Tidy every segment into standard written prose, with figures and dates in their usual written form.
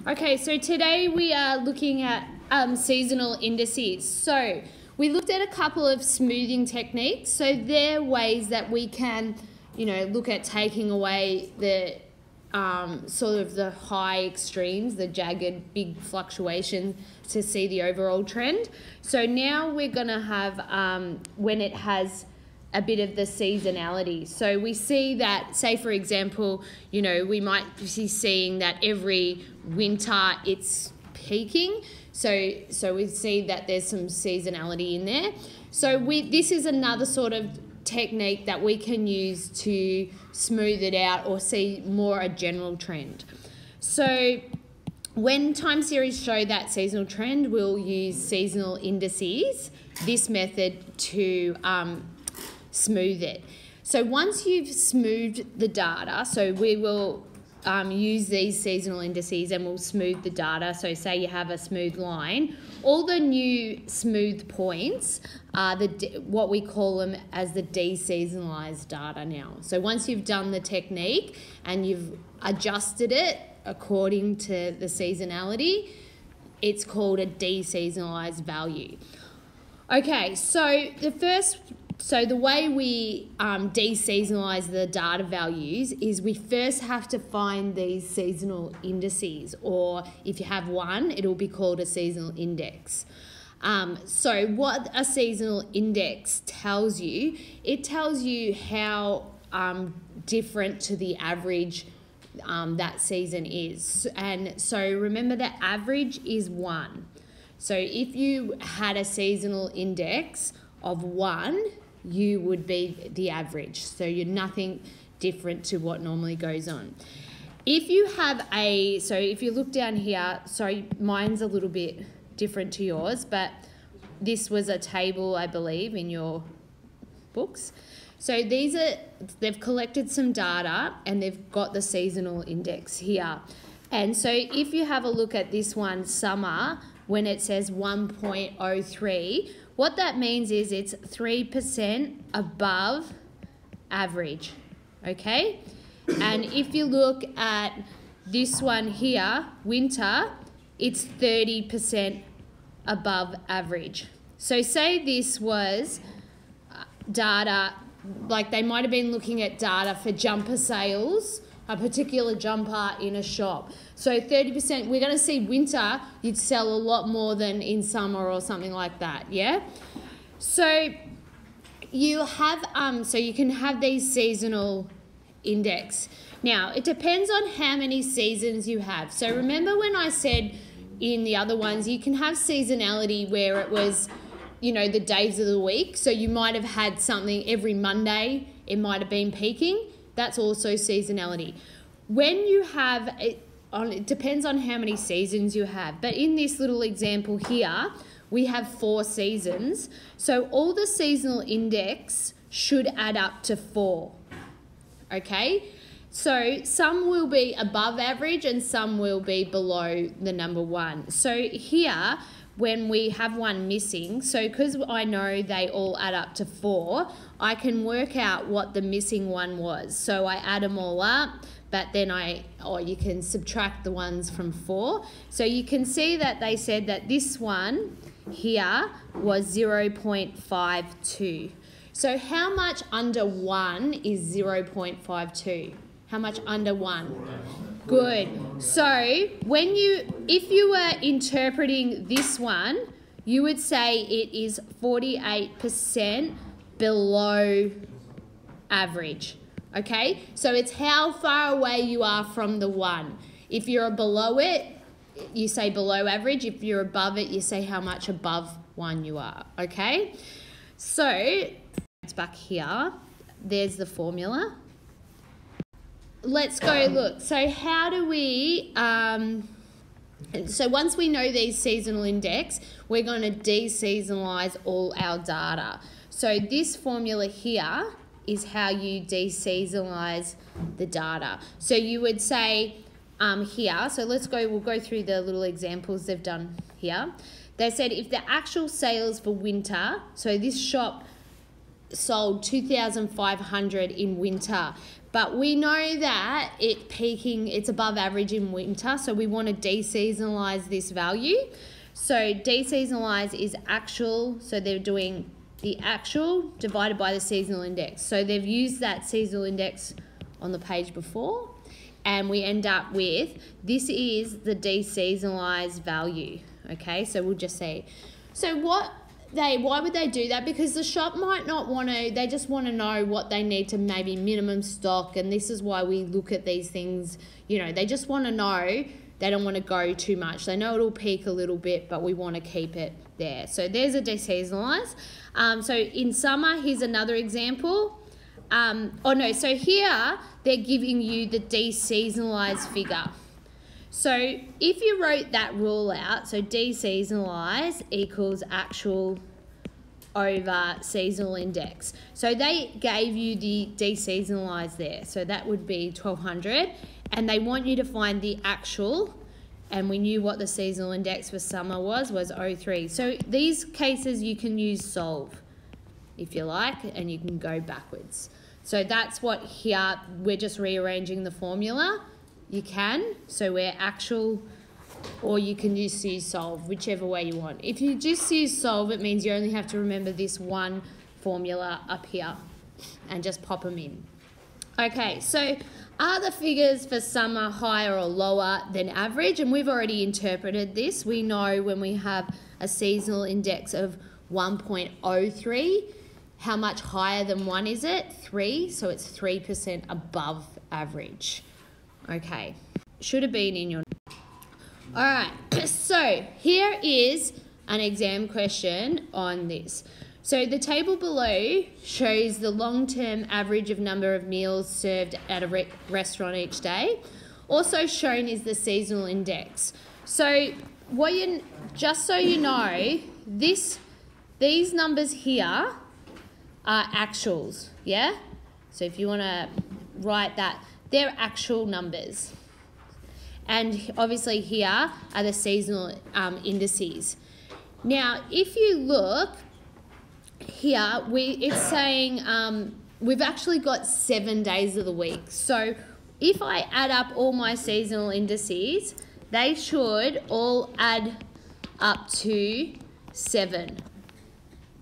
Okay, so today we are looking at seasonal indices. So we looked at a couple of smoothing techniques. So they're ways that we can, look at taking away the sort of the high extremes, the jagged big fluctuations to see the overall trend. So now we're going to have when it has a bit of the seasonality. So we see that, say for example, we might be seeing that every winter it's peaking. So we see that there's some seasonality in there. So this is another sort of technique that we can use to smooth it out or see more a general trend. So when time series show that seasonal trend, we'll use seasonal indices, this method, to smooth it. So once you've smoothed the data, so we will use these seasonal indices and we'll smooth the data. So say you have a smooth line, all the new smooth points are what we call them as the de-seasonalized data now. So once you've done the technique and you've adjusted it according to the seasonality, it's called a de-seasonalized value. Okay, so the way we de-seasonalize the data values is we first have to find these seasonal indices, or if you have one, it'll be called a seasonal index. So what a seasonal index tells you, it tells you how different to the average that season is. And so remember the average is 1. So if you had a seasonal index of 1, you would be the average. So you're nothing different to what normally goes on. If you have so if you look down here, sorry, mine's a little bit different to yours, but this was a table, I believe, in your books. So they've collected some data and they've got the seasonal index here. And so if you have a look at this one, summer, when it says 1.03, what that means is it's 3% above average, okay? And if you look at this one here, winter, it's 30% above average. So say this was data, like they might have been looking at data for jumper sales, a particular jumper in a shop. So 30%, we're going to see winter, you'd sell a lot more than in summer or something like that, yeah? So you have, so you can have these seasonal index. Now, it depends on how many seasons you have. So remember when I said in the other ones, you can have seasonality where it was, the days of the week. So you might have had something every Monday, it might have been peaking. That's also seasonality. When you have, it depends on how many seasons you have. But in this little example here, we have 4 seasons. So all the seasonal index should add up to 4. Okay? So some will be above average and some will be below the number 1. So here, when we have one missing, so because I know they all add up to 4, I can work out what the missing one was. So I add them all up, but then you can subtract the ones from 4. So you can see that they said that this one here was 0.52. So how much under 1 is 0.52? How much under 1? Good. So if you were interpreting this one, you would say it is 48% below average. Okay? So it's how far away you are from the 1. If you're below it, you say below average. If you're above it, you say how much above 1 you are. Okay? So it's back here. There's the formula. Let's go look. So how do we, so once we know these seasonal index, we're going to de-seasonalize all our data. So this formula here is how you de-seasonalize the data. So you would say here, so we'll go through the little examples they've done here. They said if the actual sales for winter, so this shop sold 2,500 in winter, But we know that it's above average in winter, so we want to de-seasonalize this value. So de-seasonalize is actual, so they're doing the actual divided by the seasonal index. So they've used that seasonal index on the page before, and we end up with, this is the de-seasonalized value, okay? So we'll just say, so why would they do that? Because the shop might not want to, they just want to know what they need to maybe minimum stock, and this is why we look at these things, you know, they just want to know, they don't want to go too much. They know it'll peak a little bit, but we want to keep it there. So there's a de-seasonalize. So in summer, here's another example. So here they're giving you the de-seasonalize figure. So if you wrote that rule out, so de-seasonalize equals actual over seasonal index. So they gave you the de-seasonalize there. So that would be 1200, and they want you to find the actual, and we knew what the seasonal index for summer was 03. So these cases you can use solve if you like, and you can go backwards. So that's what here, we're just rearranging the formula. You can, so we're actual, or you can just use solve, whichever way you want. If you just use solve, it means you only have to remember this one formula up here and just pop them in. Okay, so are the figures for summer higher or lower than average? And we've already interpreted this. We know when we have a seasonal index of 1.03, how much higher than 1 is it? 3, so it's 3% above average. Okay, should have been in your... All right, so here is an exam question on this. So the table below shows the long-term average of number of meals served at a restaurant each day. Also shown is the seasonal index. So just so you know, these numbers here are actuals, yeah? So if you want to write that, they're actual numbers. And obviously here are the seasonal indices. Now, if you look here, it's saying we've actually got 7 days of the week. So if I add up all my seasonal indices, they should all add up to 7,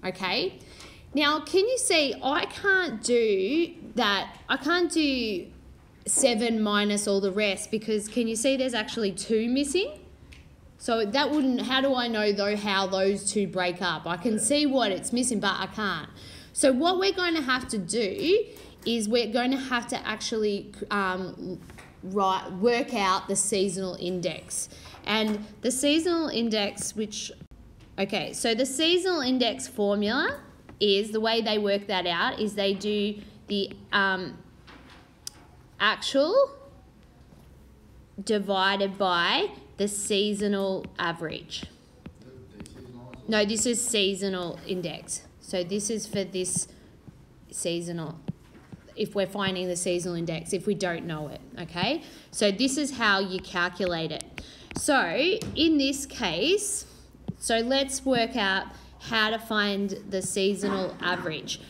okay? Now, can you see, I can't do that. I can't do 7 minus all the rest, because can you see there's actually 2 missing? So that wouldn't, how do I know though how those 2 break up? I can see what it's missing, but I can't. So what we're going to have to do is we're going to have to actually work out the seasonal index. And the seasonal index, okay, so the seasonal index formula is, the way they work that out is they do the actual divided by the seasonal average. No, this is seasonal index. So this is for this seasonal, if we're finding the seasonal index, if we don't know it, okay? So this is how you calculate it. So in this case, so let's work out how to find the seasonal average.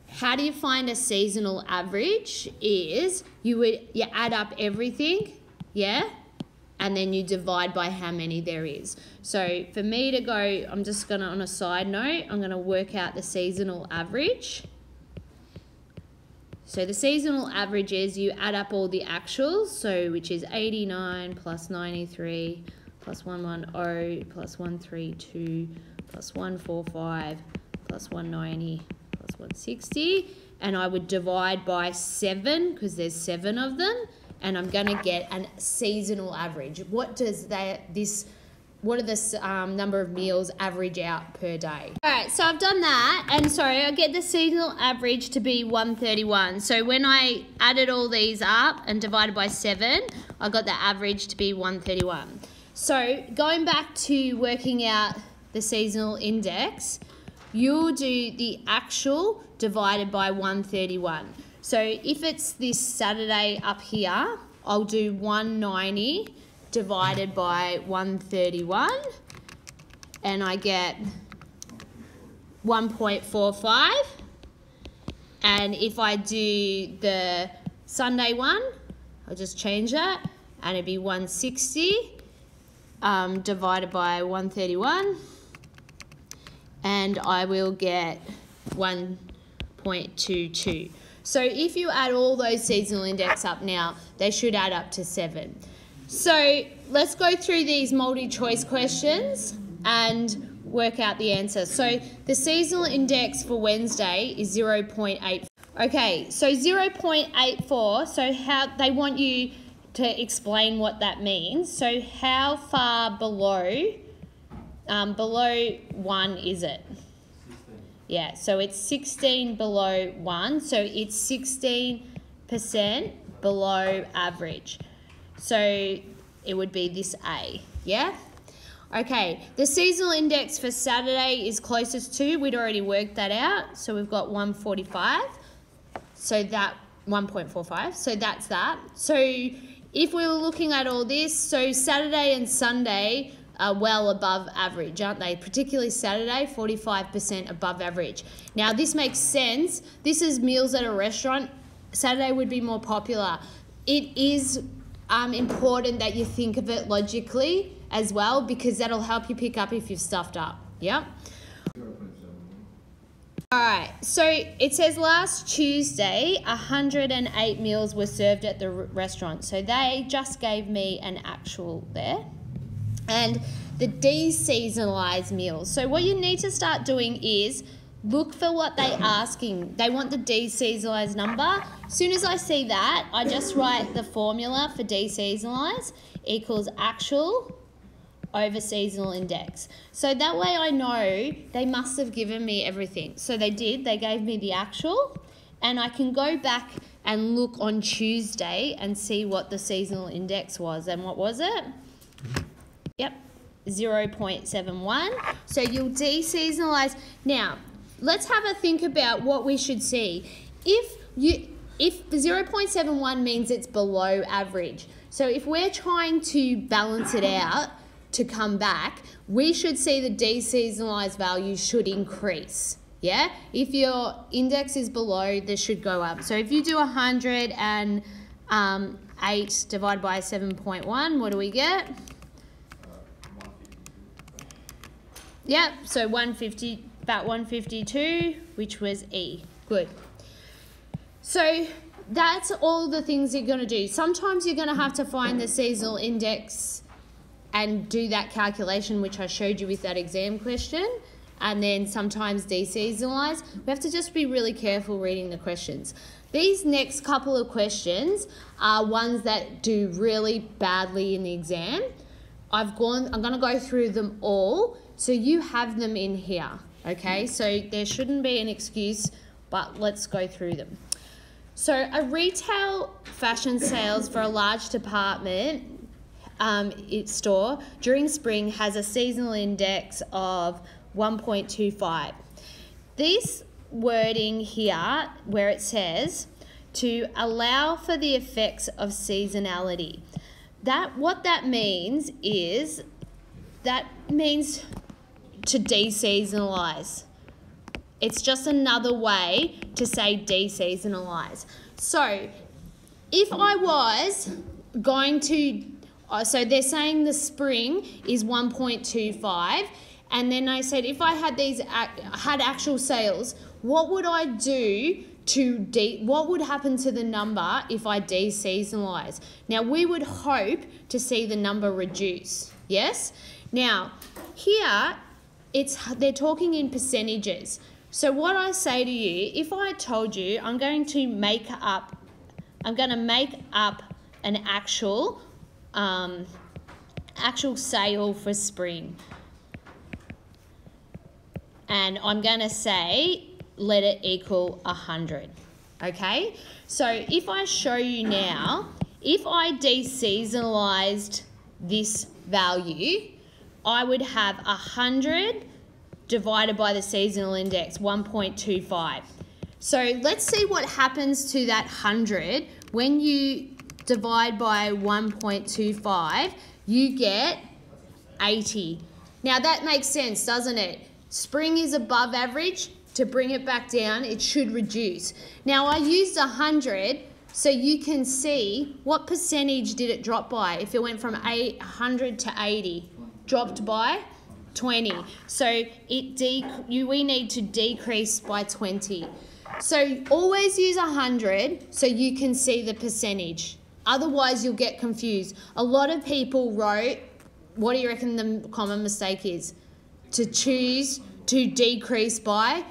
How do you find a seasonal average? Is you add up everything, yeah? And then you divide by how many there is. So for me to go, I'm just gonna, on a side note, I'm gonna work out the seasonal average. So the seasonal average is you add up all the actuals, so which is 89 plus 93 plus 110 plus 132 plus 145 plus 190 plus 160, and I would divide by 7 because there's 7 of them, and I'm going to get a seasonal average. What are the number of meals average out per day? All right, so I've done that, and sorry, I get the seasonal average to be 131. So when I added all these up and divided by 7, I got the average to be 131. So going back to working out the seasonal index, you'll do the actual divided by 131. So if it's this Saturday up here, I'll do 190 divided by 131, and I get 1.45. And if I do the Sunday one, I'll just change that, and it'd be 160 divided by 131, and I will get 1.22. So if you add all those seasonal index up now, they should add up to 7. So let's go through these multi-choice questions and work out the answer. So the seasonal index for Wednesday is 0.8. Okay, so 0.84, so how they want you to explain what that means. So how far below 1 is it? Yeah, so it's 16 below 1, so it's 16% below average. So it would be this A, yeah? Okay, the seasonal index for Saturday is closest to, we'd already worked that out, so we've got 145, so that 1.45, so that's that. So if we were looking at all this, so Saturday and Sunday are well above average, aren't they? Particularly Saturday, 45% above average. Now this makes sense. This is meals at a restaurant. Saturday would be more popular. It is important that you think of it logically as well, because that'll help you pick up if you've stuffed up. Yeah. All right, so it says last Tuesday, 108 meals were served at the restaurant. So they just gave me an actual there. And the de-seasonalize meals. So what you need to start doing is look for what they're asking. They want the de-seasonalize number. As soon as I see that, I just write the formula for de-seasonalize equals actual over seasonal index. So that way I know they must have given me everything. So they did, they gave me the actual, and I can go back and look on Tuesday and see what the seasonal index was. And what was it? Yep, 0.71. So you'll de-seasonalize. Now, let's have a think about what we should see. If 0.71 means it's below average, so if we're trying to balance it out to come back, we should see the de-seasonalized value should increase. Yeah, if your index is below, this should go up. So if you do 108 divided by 7.1, what do we get? Yep, so 150, about 152, which was E. Good. So that's all the things you're going to do. Sometimes you're going to have to find the seasonal index and do that calculation, which I showed you with that exam question, and then sometimes de-seasonalize. We have to just be really careful reading the questions. These next couple of questions are ones that do really badly in the exam. I'm going to go through them all, so you have them in here, okay? So there shouldn't be an excuse, but let's go through them. So a retail fashion sales for a large department store during spring has a seasonal index of 1.25. This wording here where it says to allow for the effects of seasonality, what that means is to de-seasonalize. It's just another way to say de-seasonalize. So if I was going to, so they're saying the spring is 1.25, and then I said if I had had actual sales, what would I do what would happen to the number if I de-seasonalize? Now we would hope to see the number reduce, yes? Now here they're talking in percentages. So what I say to you, if I told you I'm going to make up an actual sale for spring, and I'm going to say let it equal 100, okay? So if I show you now, if I de-seasonalized this value, I would have 100 divided by the seasonal index, 1.25. So let's see what happens to that 100 when you divide by 1.25, you get 80. Now that makes sense, doesn't it? Spring is above average. To bring it back down, it should reduce. Now I used 100 So you can see what percentage did it drop by. If it went from 100 to 80, dropped by 20. So we need to decrease by 20. So always use 100 so you can see the percentage. Otherwise you'll get confused. A lot of people wrote, what do you reckon the common mistake is? To choose to decrease by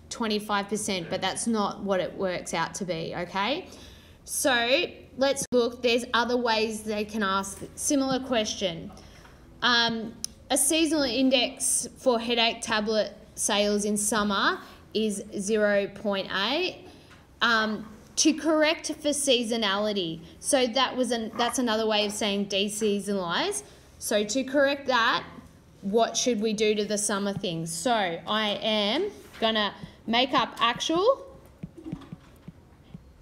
25%, but that's not what it works out to be, okay? So let's look, there's other ways they can ask similar question. A seasonal index for headache tablet sales in summer is 0.8. To correct for seasonality, so that's another way of saying de-seasonalize. So to correct that, what should we do to the summer things? So I am gonna make up actual,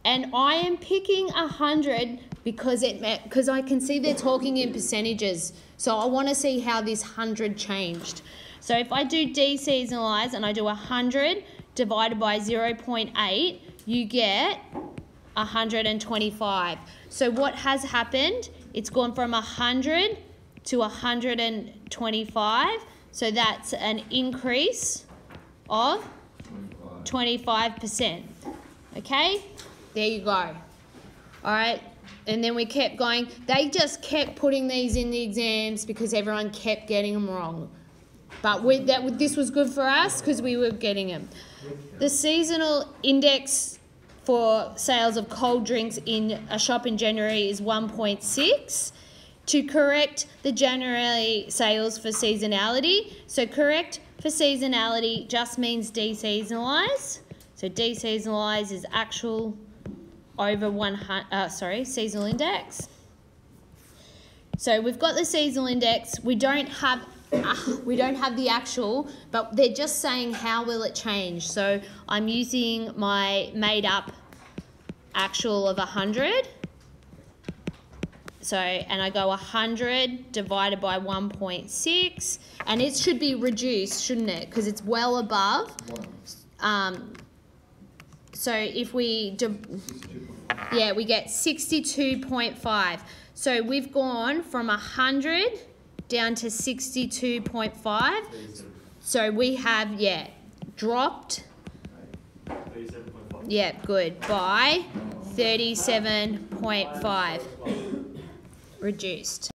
and I am picking 100 because I can see they're talking in percentages. So I want to see how this 100 changed. So if I do de-seasonalize and I do 100 divided by 0.8, you get 125. So what has happened? It's gone from 100 to 125. So that's an increase of 25%. Okay? There you go. All right. And then we kept going. They just kept putting these in the exams because everyone kept getting them wrong. But this was good for us because we were getting them. The seasonal index for sales of cold drinks in a shop in January is 1.6. To correct the January sales for seasonality, so correct for seasonality just means de-seasonalize. So de-seasonalize is actual over seasonal index. So we've got the seasonal index. We don't have the actual, but they're just saying how will it change. So I'm using my made up actual of 100. So, and I go 100 divided by 1.6, and it should be reduced, shouldn't it? Because it's well above. So if we we get 62.5. So we've gone from 100 down to 62.5. So we have, dropped, good, by 37.5. Reduced.